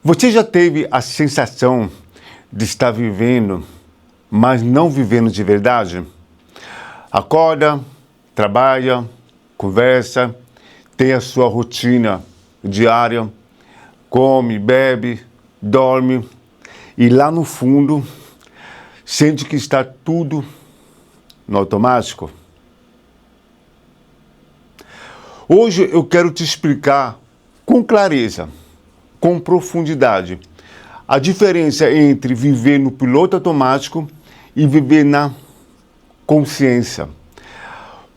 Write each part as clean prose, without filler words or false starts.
Você já teve a sensação de estar vivendo, mas não vivendo de verdade? Acorda, trabalha, conversa, tem a sua rotina diária, come, bebe, dorme e lá no fundo sente que está tudo no automático. Hoje eu quero te explicar com clareza, com profundidade, a diferença entre viver no piloto automático e viver na consciência.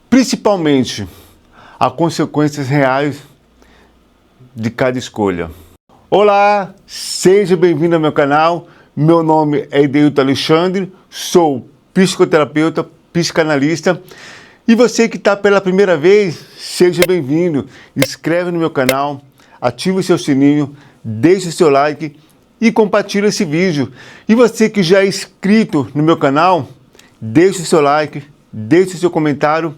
Principalmente as consequências reais de cada escolha. Olá, seja bem-vindo ao meu canal. Meu nome é Edeilton Alexandre, sou psicoterapeuta, psicanalista. E você que está pela primeira vez, seja bem-vindo. Inscreve no meu canal, ativa o seu sininho, deixe o seu like e compartilhe esse vídeo. E você que já é inscrito no meu canal, deixe o seu like, deixe o seu comentário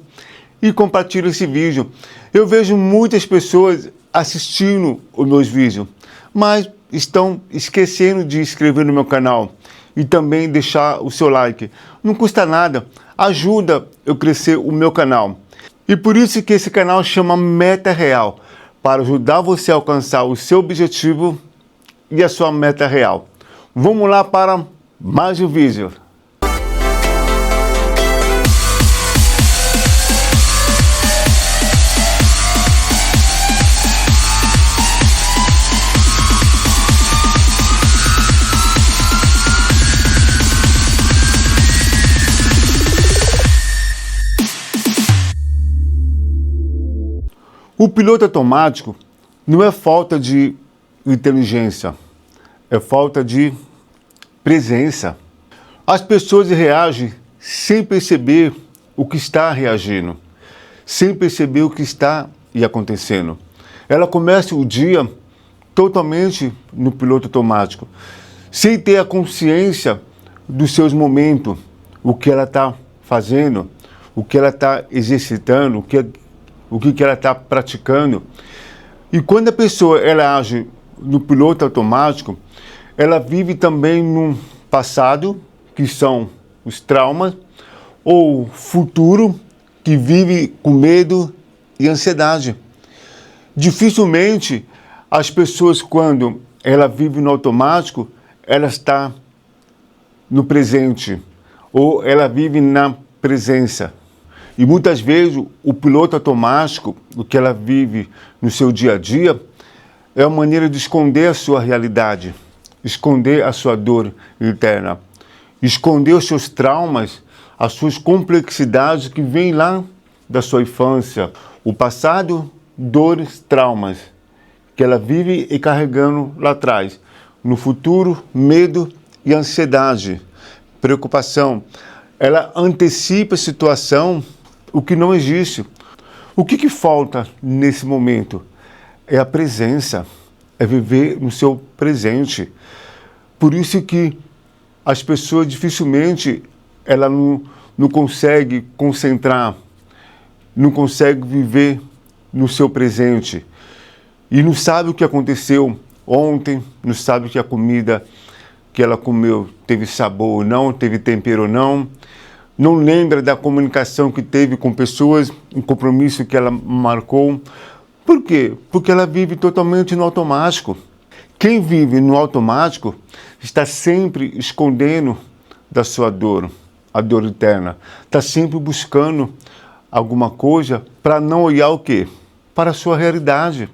e compartilhe esse vídeo. Eu vejo muitas pessoas assistindo os meus vídeos, mas estão esquecendo de inscrever no meu canal e também deixar o seu like. Não custa nada, ajuda eu crescer o meu canal. E por isso que esse canal chama Meta Real, para ajudar você a alcançar o seu objetivo e a sua meta real. Vamos lá para mais um vídeo. O piloto automático não é falta de inteligência, é falta de presença. As pessoas reagem sem perceber o que está reagindo, sem perceber o que está acontecendo. Ela começa o dia totalmente no piloto automático, sem ter a consciência dos seus momentos, o que ela está fazendo, o que ela está exercitando, o que ela está praticando. E quando a pessoa ela age no piloto automático, ela vive também no passado, que são os traumas, ou futuro, que vive com medo e ansiedade. Dificilmente as pessoas, quando ela vive no automático, ela está no presente, ou ela vive na presença. E muitas vezes o piloto automático, o que ela vive no seu dia a dia, é uma maneira de esconder a sua realidade, esconder a sua dor interna, esconder os seus traumas, as suas complexidades que vêm lá da sua infância. O passado, dores, traumas, que ela vive e carregando lá atrás. No futuro, medo e ansiedade, preocupação. Ela antecipa a situação, o que não existe. O que falta nesse momento? É a presença, é viver no seu presente. Por isso que as pessoas dificilmente ela não consegue concentrar, não consegue viver no seu presente. E não sabe o que aconteceu ontem, não sabe que a comida que ela comeu teve sabor ou não, teve tempero ou não. Não lembra da comunicação que teve com pessoas, um compromisso que ela marcou. Por quê? Porque ela vive totalmente no automático. Quem vive no automático está sempre escondendo da sua dor, a dor interna. Está sempre buscando alguma coisa para não olhar o quê? Para a sua realidade,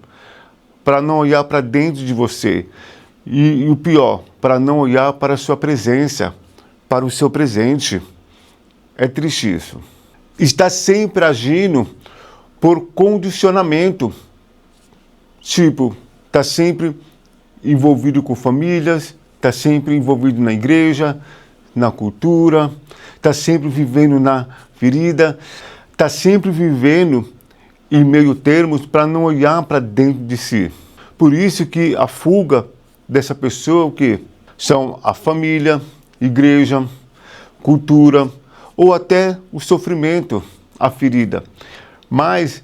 para não olhar para dentro de você. E o pior, para não olhar para a sua presença, para o seu presente. É triste isso. Está sempre agindo por condicionamento. Tipo, está sempre envolvido com famílias, está sempre envolvido na igreja, na cultura, está sempre vivendo na ferida, está sempre vivendo em meio termos para não olhar para dentro de si. Por isso que a fuga dessa pessoa, o quê? São a família, igreja, cultura, ou até o sofrimento, a ferida. Mas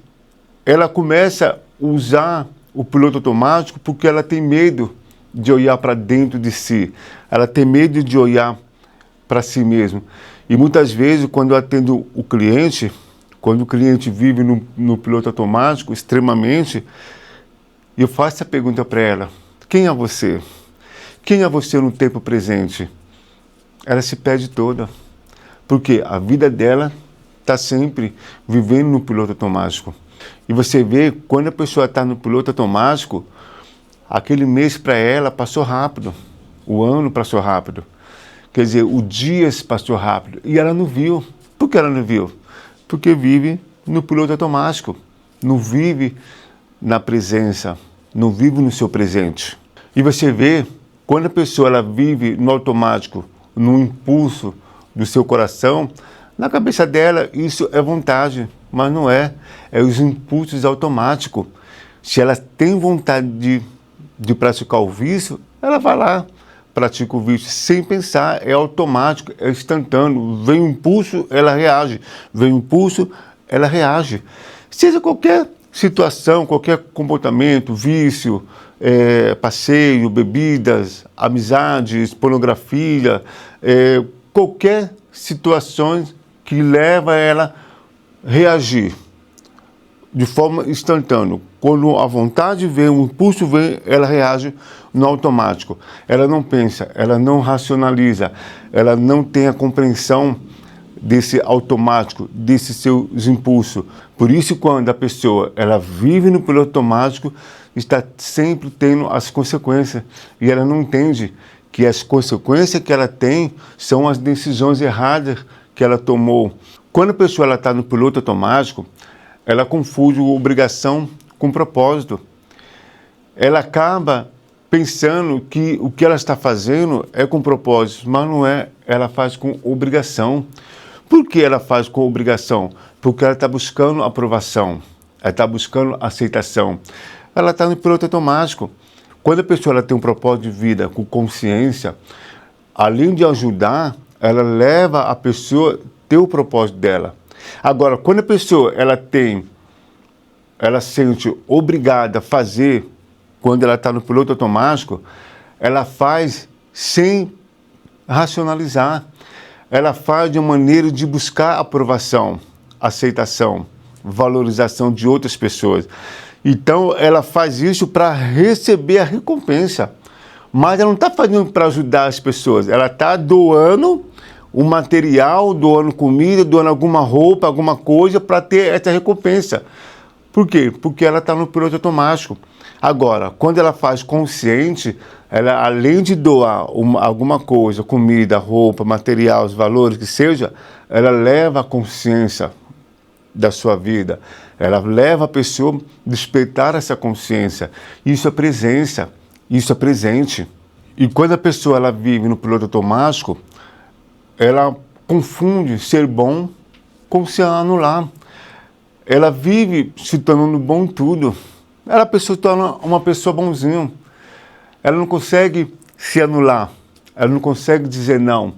ela começa a usar o piloto automático porque ela tem medo de olhar para dentro de si. Ela tem medo de olhar para si mesmo. E muitas vezes, quando eu atendo o cliente, quando o cliente vive no piloto automático, extremamente, eu faço a pergunta para ela: quem é você? Quem é você no tempo presente? Ela se perde toda. Porque a vida dela está sempre vivendo no piloto automático. E você vê, quando a pessoa está no piloto automático, aquele mês para ela passou rápido, o ano passou rápido. Quer dizer, o dia passou rápido. E ela não viu. Por que ela não viu? Porque vive no piloto automático. Não vive na presença, não vive no seu presente. E você vê, quando a pessoa ela vive no automático, no impulso do seu coração, na cabeça dela isso é vontade, mas não é. É os impulsos automáticos. Se ela tem vontade de praticar o vício, ela vai lá, pratica o vício sem pensar, é automático, é instantâneo. Vem o impulso, ela reage. Vem o impulso, ela reage. Seja qualquer situação, qualquer comportamento, vício, passeio, bebidas, amizades, pornografia, qualquer situação que leva ela a reagir de forma instantânea. Quando a vontade vem, o impulso vem, ela reage no automático. Ela não pensa, ela não racionaliza, ela não tem a compreensão desse automático, desses seus impulsos. Por isso, quando a pessoa ela vive no piloto automático, está sempre tendo as consequências. E ela não entende que as consequências que ela tem são as decisões erradas que ela tomou. Quando a pessoa está no piloto automático, ela confunde obrigação com propósito. Ela acaba pensando que o que ela está fazendo é com propósito, mas não é. Ela faz com obrigação. Por que ela faz com obrigação? Porque ela está buscando aprovação, ela está buscando aceitação. Ela está no piloto automático. Quando a pessoa ela tem um propósito de vida com consciência, além de ajudar, ela leva a pessoa a ter o propósito dela. Agora, quando a pessoa ela sente obrigada a fazer, quando ela está no piloto automático, ela faz sem racionalizar. Ela faz de uma maneira de buscar aprovação, aceitação, valorização de outras pessoas. Então, ela faz isso para receber a recompensa. Mas ela não está fazendo para ajudar as pessoas. Ela está doando o material, doando comida, doando alguma roupa, alguma coisa para ter essa recompensa. Por quê? Porque ela está no piloto automático. Agora, quando ela faz consciente, ela, além de doar alguma coisa, comida, roupa, material, os valores que seja, ela leva a consciência da sua vida. Ela leva a pessoa a despertar essa consciência. Isso é presença, isso é presente. E quando a pessoa ela vive no piloto automático, ela confunde ser bom com se anular. Ela vive se tornando bom em tudo. Ela se torna uma pessoa bonzinha. Ela não consegue se anular. Ela não consegue dizer não.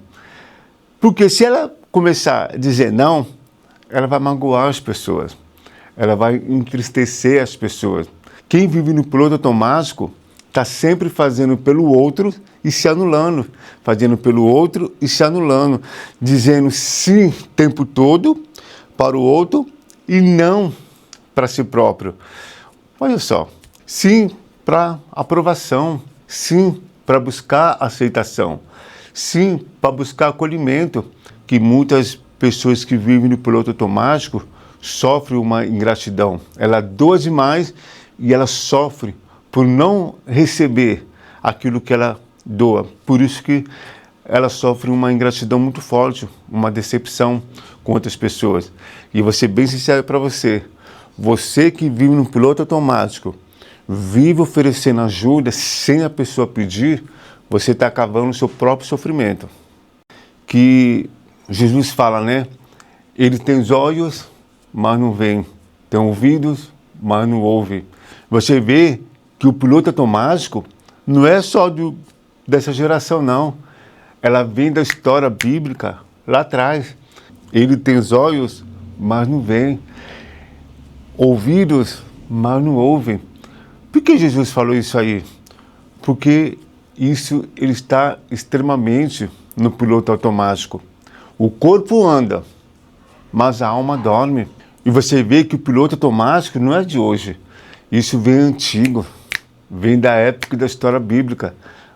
Porque se ela começar a dizer não, ela vai magoar as pessoas. Ela vai entristecer as pessoas. Quem vive no piloto automático está sempre fazendo pelo outro e se anulando. Fazendo pelo outro e se anulando. Dizendo sim o tempo todo para o outro e não para si próprio. Olha só, sim para aprovação, sim para buscar aceitação, sim para buscar acolhimento, que muitas pessoas que vivem no piloto automático sofrem uma ingratidão. Ela doa demais e ela sofre por não receber aquilo que ela doa. Por isso que ela sofre uma ingratidão muito forte, uma decepção com outras pessoas. E vou ser bem sincero para você, você que vive no piloto automático, vive oferecendo ajuda sem a pessoa pedir, você está cavando o seu próprio sofrimento. Que Jesus fala, né? Ele tem os olhos, mas não vê. Tem ouvidos, mas não ouve. Você vê que o piloto automático não é só dessa geração, não. Ela vem da história bíblica lá atrás. Ele tem os olhos, mas não vê. Ouvidos, mas não ouvem. Por que Jesus falou isso aí? Porque isso ele está extremamente no piloto automático. O corpo anda, mas a alma dorme. E você vê que o piloto automático não é de hoje. Isso vem antigo, vem da época da história bíblica,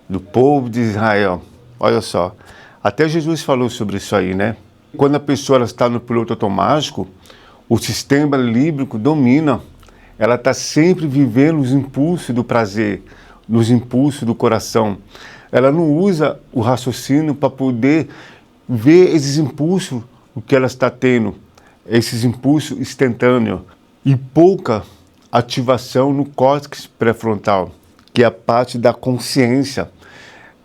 do povo de Israel. Olha só, até Jesus falou sobre isso aí, né? Quando a pessoa está no piloto automático, o sistema límbico domina. Ela está sempre vivendo os impulsos do prazer, nos impulsos do coração. Ela não usa o raciocínio para poder ver esses impulsos, o que ela está tendo, esses impulsos instantâneos. E pouca ativação no córtex pré-frontal, que é a parte da consciência.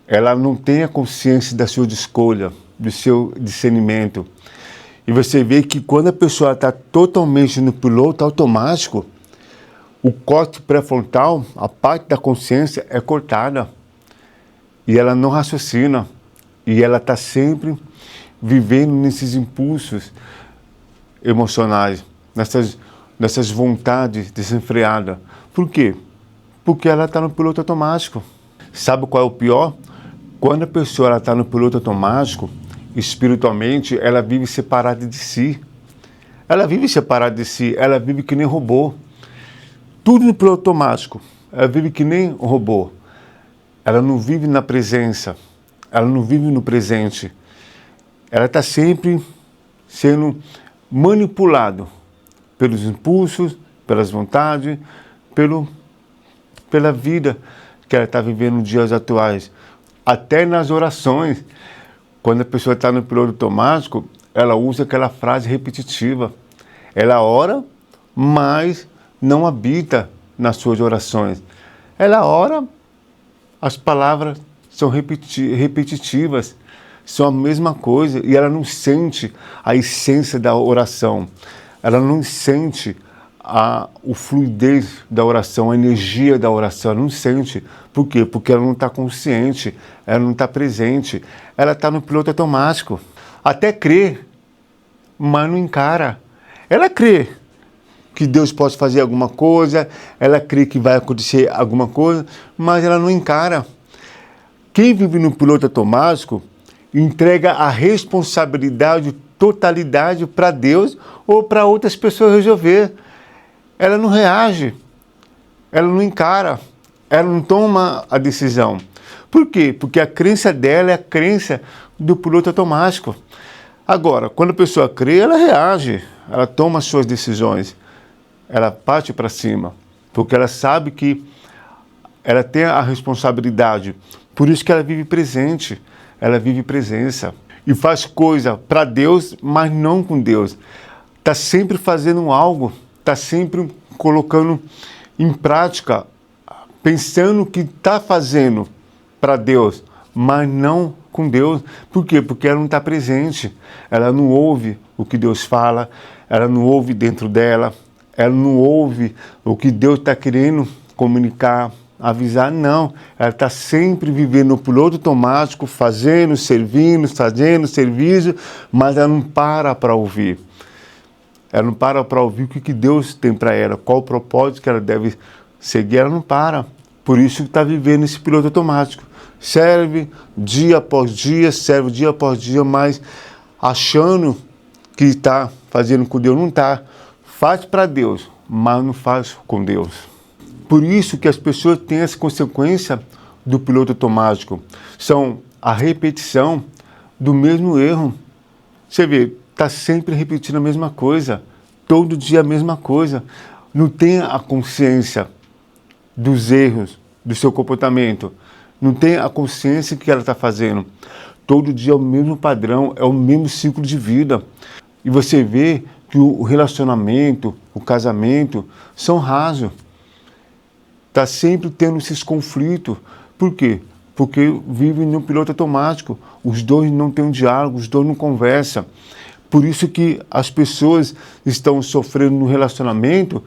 Ela não tem a consciência da sua escolha, do seu discernimento. E você vê que quando a pessoa está totalmente no piloto automático, o córtex pré-frontal, a parte da consciência, é cortada. E ela não raciocina. E ela está sempre vivendo nesses impulsos emocionais, nessas vontades desenfreadas. Por quê? Porque ela está no piloto automático. Sabe qual é o pior? Quando a pessoa está no piloto automático, espiritualmente, ela vive separada de si. Ela vive separada de si, ela vive que nem robô. Tudo no piloto automático. Ela vive que nem um robô. Ela não vive na presença. Ela não vive no presente. Ela está sempre sendo manipulado pelos impulsos, pelas vontades, pela vida que ela está vivendo nos dias atuais. Até nas orações, quando a pessoa está no piloto automático, ela usa aquela frase repetitiva. Ela ora, mas não habita nas suas orações. Ela ora, as palavras são repetitivas, são a mesma coisa, e ela não sente a essência da oração. Ela não sente o fluidez da oração, a energia da oração, ela não sente. Por quê? Porque ela não está consciente, ela não está presente, ela está no piloto automático. Até crê, mas não encara. Ela crê que Deus pode fazer alguma coisa, ela crê que vai acontecer alguma coisa, mas ela não encara. Quem vive no piloto automático entrega a responsabilidade, totalidade para Deus ou para outras pessoas resolver. Ela não reage, ela não encara, ela não toma a decisão. Por quê? Porque a crença dela é a crença do piloto automático. Agora, quando a pessoa crê, ela reage, ela toma as suas decisões, ela parte para cima, porque ela sabe que ela tem a responsabilidade. Por isso que ela vive presente, ela vive presença e faz coisa para Deus, mas não com Deus. Está sempre fazendo algo, está sempre colocando em prática, pensando que está fazendo para Deus, mas não com Deus. Por quê? Porque ela não está presente, ela não ouve o que Deus fala, ela não ouve dentro dela, ela não ouve o que Deus está querendo comunicar, avisar, não. Ela está sempre vivendo no piloto automático, fazendo, servindo, fazendo serviço, mas ela não para ouvir. Ela não para ouvir o que Deus tem para ela, qual o propósito que ela deve seguir, ela não para. Por isso que está vivendo esse piloto automático. Serve dia após dia, mas achando que está fazendo com Deus, não está. Faz para Deus, mas não faz com Deus. Por isso que as pessoas têm essa consequência do piloto automático. São a repetição do mesmo erro. Você vê, está sempre repetindo a mesma coisa, todo dia a mesma coisa. Não tem a consciência dos erros, do seu comportamento. Não tem a consciência que ela está fazendo. Todo dia é o mesmo padrão, é o mesmo ciclo de vida. E você vê que o relacionamento, o casamento, são rasos. Está sempre tendo esses conflitos. Por quê? Porque vivem no piloto automático. Os dois não têm um diálogo, os dois não conversam. Por isso que as pessoas estão sofrendo no relacionamento,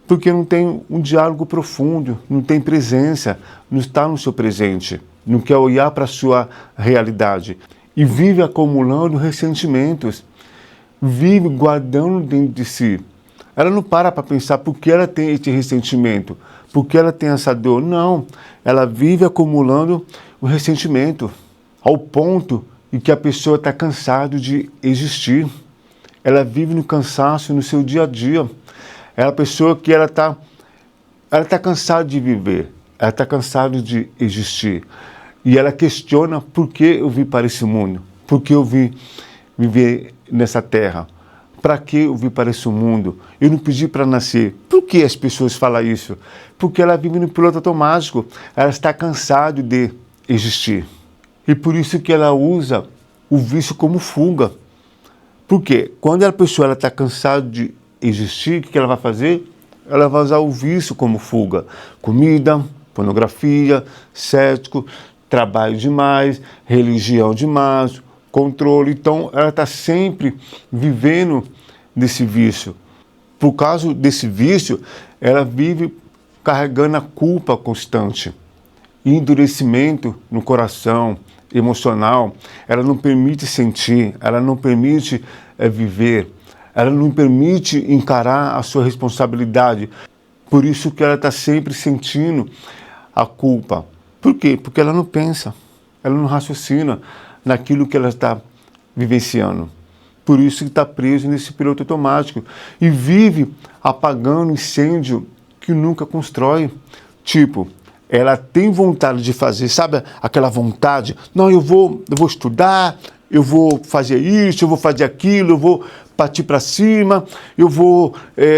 porque não tem um diálogo profundo, não tem presença, não está no seu presente, não quer olhar para a sua realidade. E vive acumulando ressentimentos, vive guardando dentro de si. Ela não para pensar por que ela tem esse ressentimento, Por que ela tem essa dor? Não, ela vive acumulando o ressentimento, ao ponto em que a pessoa está cansada de existir. Ela vive no cansaço no seu dia a dia. É a pessoa que ela tá cansada de viver, ela está cansada de existir. E ela questiona por que eu vim para esse mundo, por que eu vim viver nessa terra, para que eu vim para esse mundo, eu não pedi para nascer. Por que as pessoas falam isso? Porque ela vive no piloto automático, ela está cansada de existir. E por isso que ela usa o vício como fuga. Por quê? Quando a pessoa está cansada de existir, o que ela vai fazer? Ela vai usar o vício como fuga. Comida, pornografia, sexo, trabalho demais, religião demais, controle. Então, ela está sempre vivendo desse vício. Por causa desse vício, ela vive carregando a culpa constante. Endurecimento no coração emocional, ela não permite sentir, ela não permite viver, ela não permite encarar a sua responsabilidade. Por isso que ela está sempre sentindo a culpa. Por quê? Porque ela não pensa, ela não raciocina naquilo que ela está vivenciando. Por isso que está preso nesse piloto automático e vive apagando incêndio que nunca constrói. Tipo, ela tem vontade de fazer, sabe aquela vontade? Não, eu vou estudar, eu vou fazer isso, eu vou fazer aquilo, eu vou partir para cima, eu vou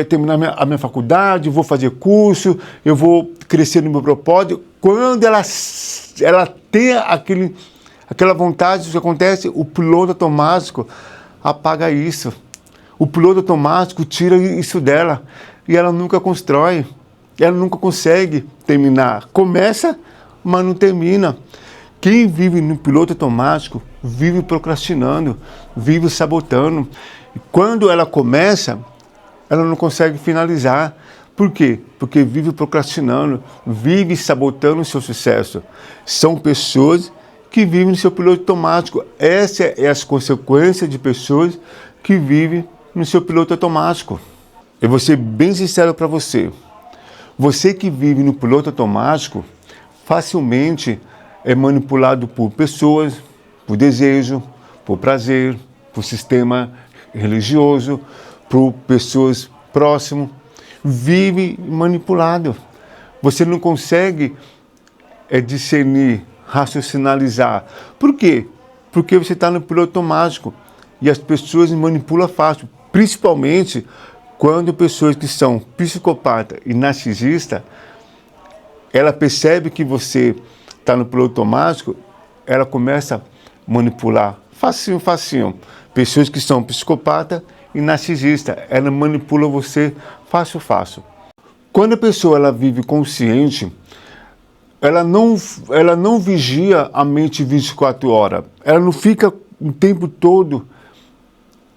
terminar a minha faculdade, eu vou fazer curso, eu vou crescer no meu propósito. Quando ela tem aquela vontade, o que acontece? O piloto automático apaga isso. O piloto automático tira isso dela e ela nunca constrói. Ela nunca consegue terminar. Começa, mas não termina. Quem vive no piloto automático vive procrastinando, vive sabotando. E quando ela começa, ela não consegue finalizar. Por quê? Porque vive procrastinando, vive sabotando o seu sucesso. São pessoas que vivem no seu piloto automático. Essa é as consequências de pessoas que vivem no seu piloto automático. Eu vou ser bem sincero para você. Você que vive no piloto automático facilmente é manipulado por pessoas, por desejo, por prazer, por sistema religioso, por pessoas próximas. Vive manipulado. Você não consegue discernir, raciocinalizar. Por quê? Porque você está no piloto automático e as pessoas manipulam fácil, principalmente quando pessoas que são psicopatas e narcisistas, ela percebe que você está no piloto automático, ela começa a manipular facinho. Pessoas que são psicopatas e narcisistas, ela manipula você fácil. Quando a pessoa ela vive consciente, ela não vigia a mente 24 horas. Ela não fica o tempo todo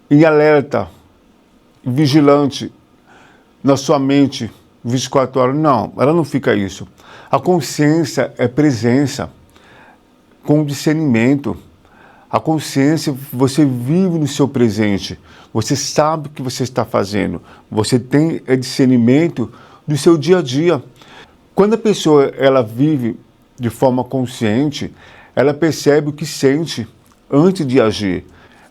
em alerta, vigilante na sua mente 24 horas. Não, ela não fica isso. A consciência é presença com discernimento. A consciência, você vive no seu presente. Você sabe o que você está fazendo. Você tem discernimento do seu dia a dia. Quando a pessoa ela vive de forma consciente, ela percebe o que sente antes de agir.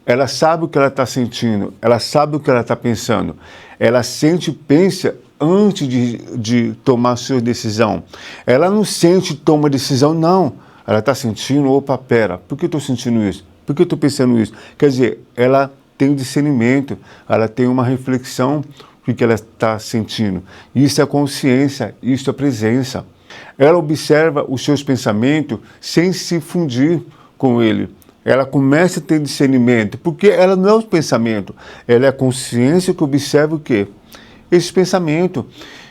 Ela sabe o que ela está sentindo, ela sabe o que ela está pensando. Ela sente e pensa antes de tomar sua decisão. Ela não sente e toma decisão, não. Ela está sentindo, opa, pera, por que eu estou sentindo isso? Por que eu estou pensando isso? Quer dizer, ela tem um discernimento, ela tem uma reflexão do que ela está sentindo. Isso é consciência, isso é presença. Ela observa os seus pensamentos sem se fundir com ele. Ela começa a ter discernimento, porque ela não é o pensamento, ela é a consciência que observa o quê? Esse pensamento.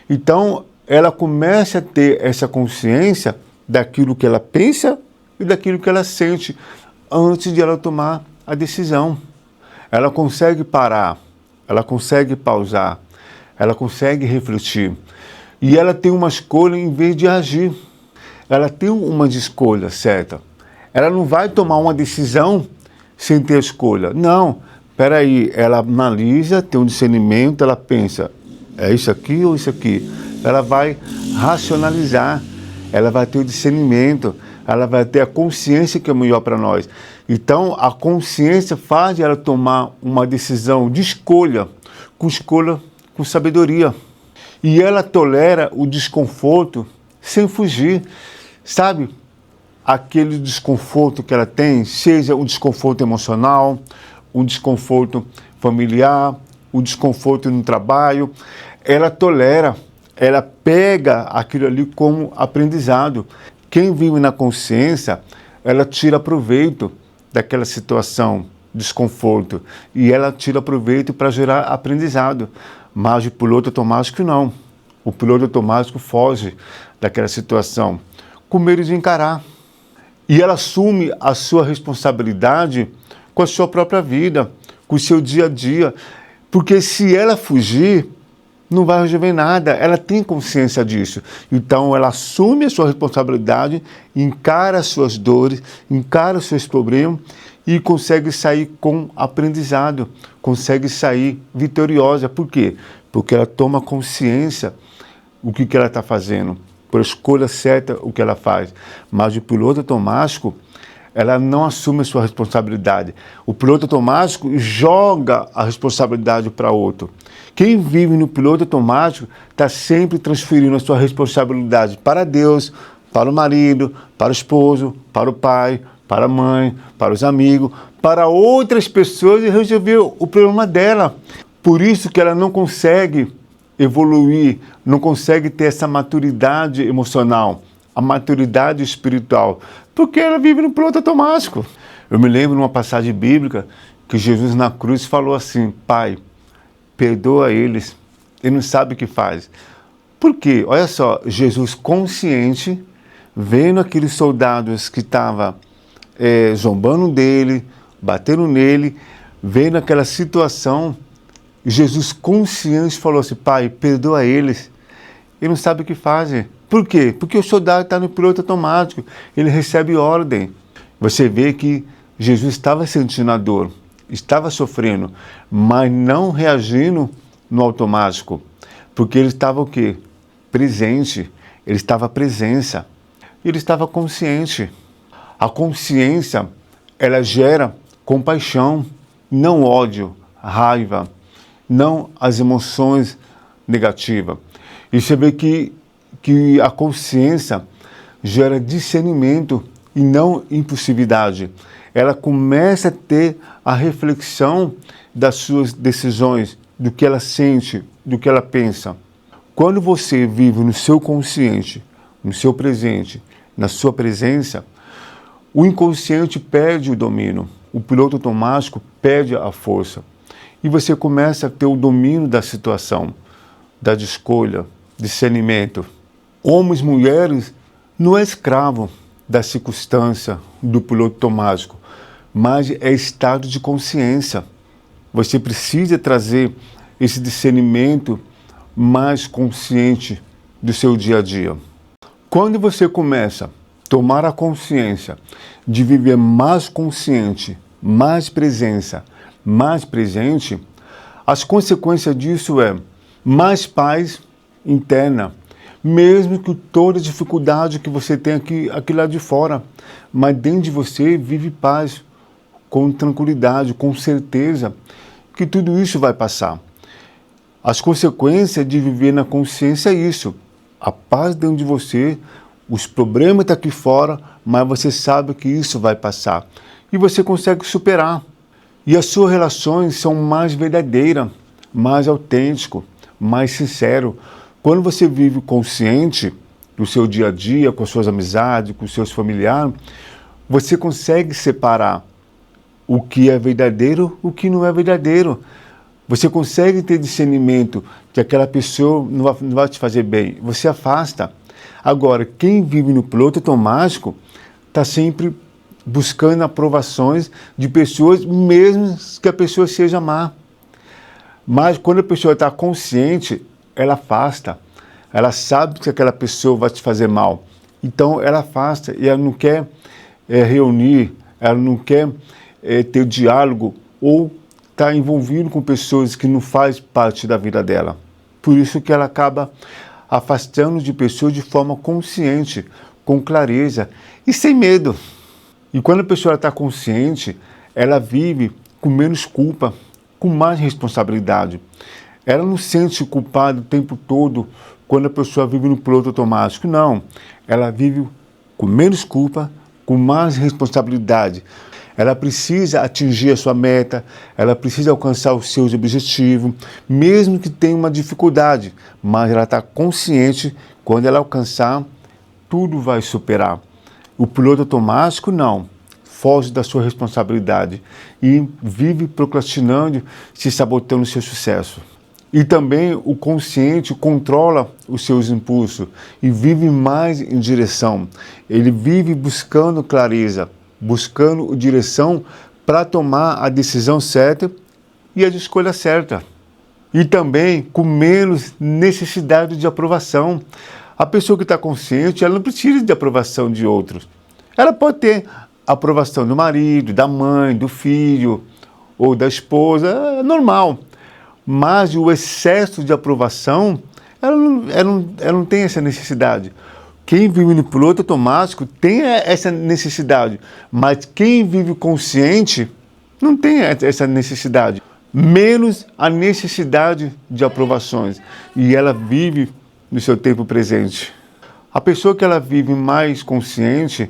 Então, ela começa a ter essa consciência daquilo que ela pensa e daquilo que ela sente antes de ela tomar a decisão. Ela consegue parar, ela consegue pausar, ela consegue refletir. E ela tem uma escolha em vez de agir. Ela tem uma escolha certa. Ela não vai tomar uma decisão sem ter escolha. Não, peraí, ela analisa, tem um discernimento, ela pensa, é isso aqui ou isso aqui? ela vai racionalizar, ela vai ter o discernimento, ela vai ter a consciência que é melhor para nós. Então, a consciência faz ela tomar uma decisão de escolha com sabedoria. E ela tolera o desconforto sem fugir. Sabe, aquele desconforto que ela tem, seja um desconforto emocional, um desconforto familiar, um desconforto no trabalho, ela tolera, ela pega aquilo ali como aprendizado. Quem vive na consciência, ela tira proveito daquela situação, desconforto, e ela tira proveito para gerar aprendizado. Mas o piloto automático não. O piloto automático foge daquela situação, com medo de encarar. E ela assume a sua responsabilidade com a sua própria vida, com o seu dia a dia. Porque se ela fugir, não vai resolver nada. Ela tem consciência disso. Então ela assume a sua responsabilidade, encara as suas dores, encara os seus problemas e consegue sair com aprendizado, consegue sair vitoriosa. Por quê? Porque ela toma consciência o que ela está fazendo, por escolha certa o que ela faz. Mas o piloto automático, ela não assume a sua responsabilidade. O piloto automático joga a responsabilidade para outro. Quem vive no piloto automático está sempre transferindo a sua responsabilidade para Deus, para o marido, para o esposo, para o pai, para a mãe, para os amigos, para outras pessoas e resolver o problema dela. Por isso que ela não consegue evoluir, não consegue ter essa maturidade emocional, a maturidade espiritual, porque ela vive no piloto automático. Eu me lembro de uma passagem bíblica que Jesus na cruz falou assim: Pai, perdoa eles, ele não sabe o que faz. Por quê? Olha só, Jesus consciente, vendo aqueles soldados que estavam zombando dele, batendo nele, vendo aquela situação, Jesus consciente falou assim: Pai, perdoa eles, ele não sabe o que fazem. Por quê? Porque o soldado está no piloto automático, ele recebe ordem. Você vê que Jesus estava sentindo a dor, estava sofrendo, mas não reagindo no automático, porque ele estava o quê? Presente, ele estava presença, ele estava consciente. A consciência, ela gera compaixão, não ódio, raiva, não as emoções negativas. E você vê que a consciência gera discernimento e não impulsividade. Ela começa a ter a reflexão das suas decisões, do que ela sente, do que ela pensa. Quando você vive no seu consciente, no seu presente, na sua presença, o inconsciente perde o domínio, o piloto automático perde a força. E você começa a ter o domínio da situação, da escolha, discernimento. Homens e mulheres não é escravo da circunstância do piloto automático, mas é estado de consciência. Você precisa trazer esse discernimento mais consciente do seu dia a dia. Quando você começa a tomar a consciência de viver mais consciente, mais presença, mais presente, as consequências disso é mais paz interna, mesmo que toda a dificuldade que você tem aqui lá de fora, mas dentro de você vive paz, com tranquilidade, com certeza que tudo isso vai passar. As consequências de viver na consciência é isso, a paz dentro de você, os problemas estão aqui fora, mas você sabe que isso vai passar e você consegue superar. E as suas relações são mais verdadeiras, mais autênticas, mais sinceras. Quando você vive consciente do seu dia a dia, com as suas amizades, com os seus familiares, você consegue separar o que é verdadeiro, o que não é verdadeiro. Você consegue ter discernimento que aquela pessoa não vai te fazer bem. Você afasta. Agora, quem vive no piloto automático está sempre buscando aprovações de pessoas, mesmo que a pessoa seja má. Mas quando a pessoa está consciente, ela afasta. Ela sabe que aquela pessoa vai te fazer mal. Então ela afasta e ela não quer reunir, ela não quer ter diálogo ou envolvido com pessoas que não fazem parte da vida dela. Por isso que ela acaba afastando de pessoas de forma consciente, com clareza e sem medo. E quando a pessoa está consciente, ela vive com menos culpa, com mais responsabilidade. Ela não se sente culpada o tempo todo quando a pessoa vive no piloto automático. Não, ela vive com menos culpa, com mais responsabilidade. Ela precisa atingir a sua meta, ela precisa alcançar os seus objetivos, mesmo que tenha uma dificuldade, mas ela está consciente, quando ela alcançar, tudo vai superar. O piloto automático não, foge da sua responsabilidade e vive procrastinando, se sabotando o seu sucesso. E também o consciente controla os seus impulsos e vive mais em direção. Ele vive buscando clareza, buscando direção para tomar a decisão certa e a escolha certa. E também com menos necessidade de aprovação. A pessoa que está consciente, ela não precisa de aprovação de outros. Ela pode ter aprovação do marido, da mãe, do filho ou da esposa, é normal. Mas o excesso de aprovação, ela não tem essa necessidade. Quem vive no piloto automático tem essa necessidade, mas quem vive consciente não tem essa necessidade. Menos a necessidade de aprovações. E ela vive no seu tempo presente. A pessoa que ela vive mais consciente,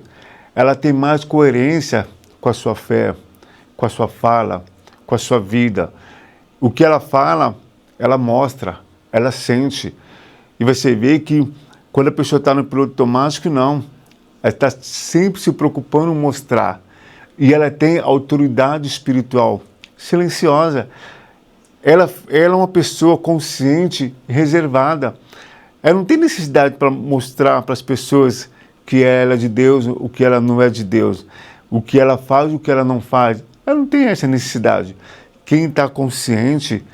ela tem mais coerência com a sua fé, com a sua fala, com a sua vida. O que ela fala, ela mostra, ela sente. E você vê que quando a pessoa está no piloto automático, não. Ela está sempre se preocupando em mostrar. E ela tem autoridade espiritual, silenciosa. Ela é uma pessoa consciente, reservada. Ela não tem necessidade para mostrar para as pessoas que ela é de Deus, o que ela não é de Deus. O que ela faz, o que ela não faz. Ela não tem essa necessidade. Quem está consciente,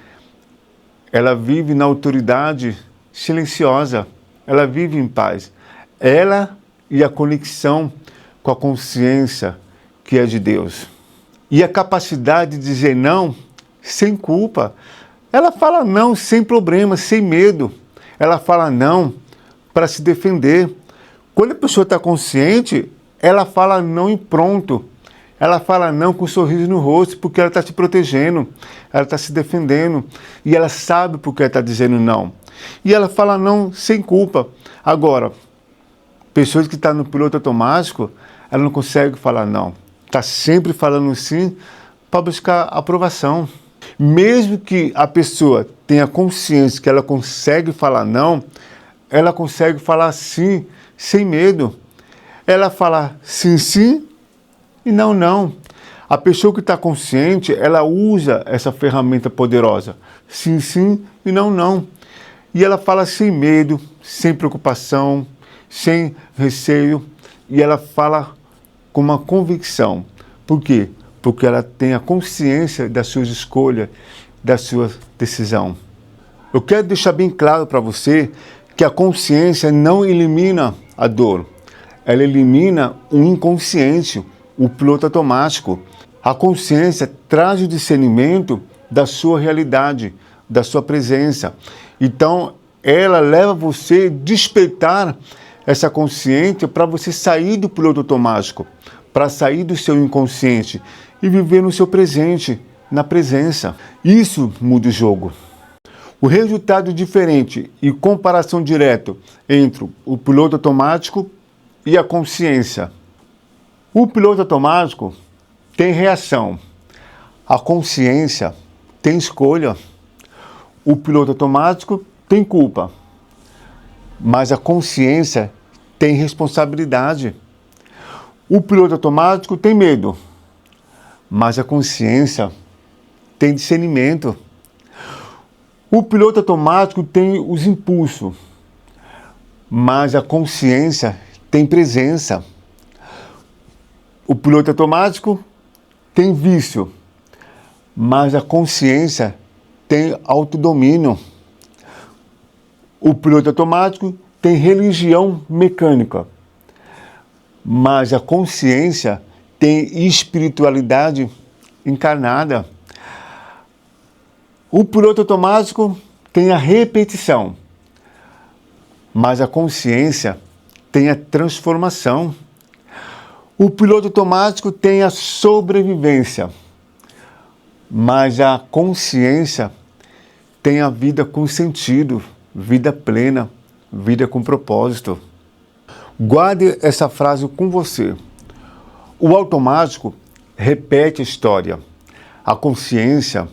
ela vive na autoridade silenciosa, ela vive em paz. Ela e a conexão com a consciência que é de Deus. E a capacidade de dizer não sem culpa. Ela fala não sem problema, sem medo. Ela fala não para se defender. Quando a pessoa está consciente, ela fala não e pronto. Ela fala não com um sorriso no rosto, porque ela está se protegendo, ela está se defendendo, e ela sabe por que ela está dizendo não. E ela fala não sem culpa. Agora, pessoas que estão no piloto automático, ela não consegue falar não. Está sempre falando sim para buscar aprovação. Mesmo que a pessoa tenha consciência que ela consegue falar não, ela consegue falar sim, sem medo. Ela fala sim, sim, e não, não. A pessoa que está consciente, ela usa essa ferramenta poderosa. Sim, sim e não, não. E ela fala sem medo, sem preocupação, sem receio. E ela fala com uma convicção. Por quê? Porque ela tem a consciência das suas escolhas, da sua decisão. Eu quero deixar bem claro para você que a consciência não elimina a dor. Ela elimina o inconsciente, o piloto automático. A consciência traz o discernimento da sua realidade, da sua presença. Então, ela leva você a despertar essa consciência para você sair do piloto automático, para sair do seu inconsciente e viver no seu presente, na presença. Isso muda o jogo. O resultado diferente e comparação direta entre o piloto automático e a consciência. O piloto automático tem reação. A consciência tem escolha. O piloto automático tem culpa. Mas a consciência tem responsabilidade. O piloto automático tem medo. Mas a consciência tem discernimento. O piloto automático tem os impulsos. Mas a consciência tem presença. O piloto automático tem vício, mas a consciência tem autodomínio. O piloto automático tem religião mecânica, mas a consciência tem espiritualidade encarnada. O piloto automático tem a repetição, mas a consciência tem a transformação. O piloto automático tem a sobrevivência, mas a consciência tem a vida com sentido, vida plena, vida com propósito. Guarde essa frase com você. O automático repete a história. A consciência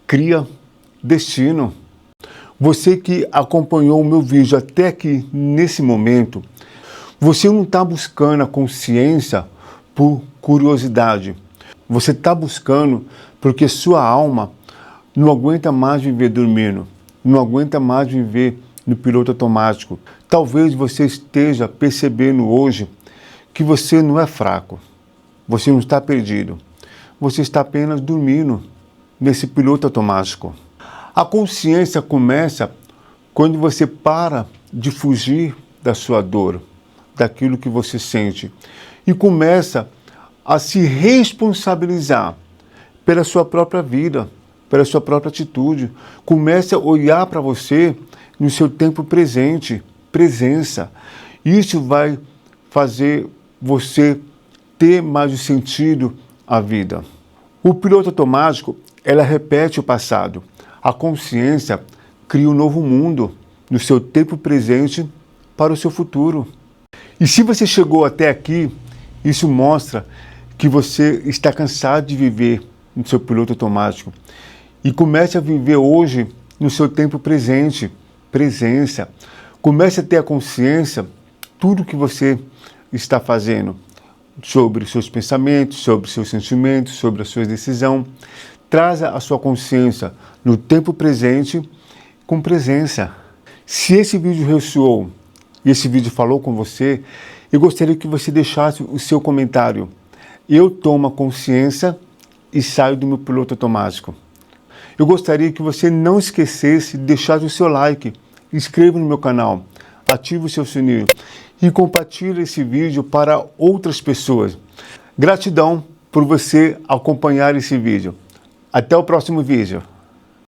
cria destino. Você que acompanhou o meu vídeo até aqui, nesse momento, você não está buscando a consciência por curiosidade. Você está buscando porque sua alma não aguenta mais viver dormindo, não aguenta mais viver no piloto automático. Talvez você esteja percebendo hoje que você não é fraco, você não está perdido, você está apenas dormindo nesse piloto automático. A consciência começa quando você para de fugir da sua dor, daquilo que você sente, e começa a se responsabilizar pela sua própria vida, pela sua própria atitude. Comece a olhar para você no seu tempo presente, presença. Isso vai fazer você ter mais o sentido à vida. O piloto automático, ela repete o passado. A consciência cria um novo mundo no seu tempo presente para o seu futuro. E se você chegou até aqui, isso mostra que você está cansado de viver no seu piloto automático. E comece a viver hoje no seu tempo presente, presença. Comece a ter a consciência tudo que você está fazendo sobre os seus pensamentos, sobre os seus sentimentos, sobre a sua decisão. Traga a sua consciência no tempo presente com presença. Se esse vídeo ressoou e esse vídeo falou com você, eu gostaria que você deixasse o seu comentário. Eu tomo a consciência e saio do meu piloto automático. Eu gostaria que você não esquecesse de deixar o seu like, inscreva no meu canal, ative o seu sininho e compartilhe esse vídeo para outras pessoas. Gratidão por você acompanhar esse vídeo. Até o próximo vídeo.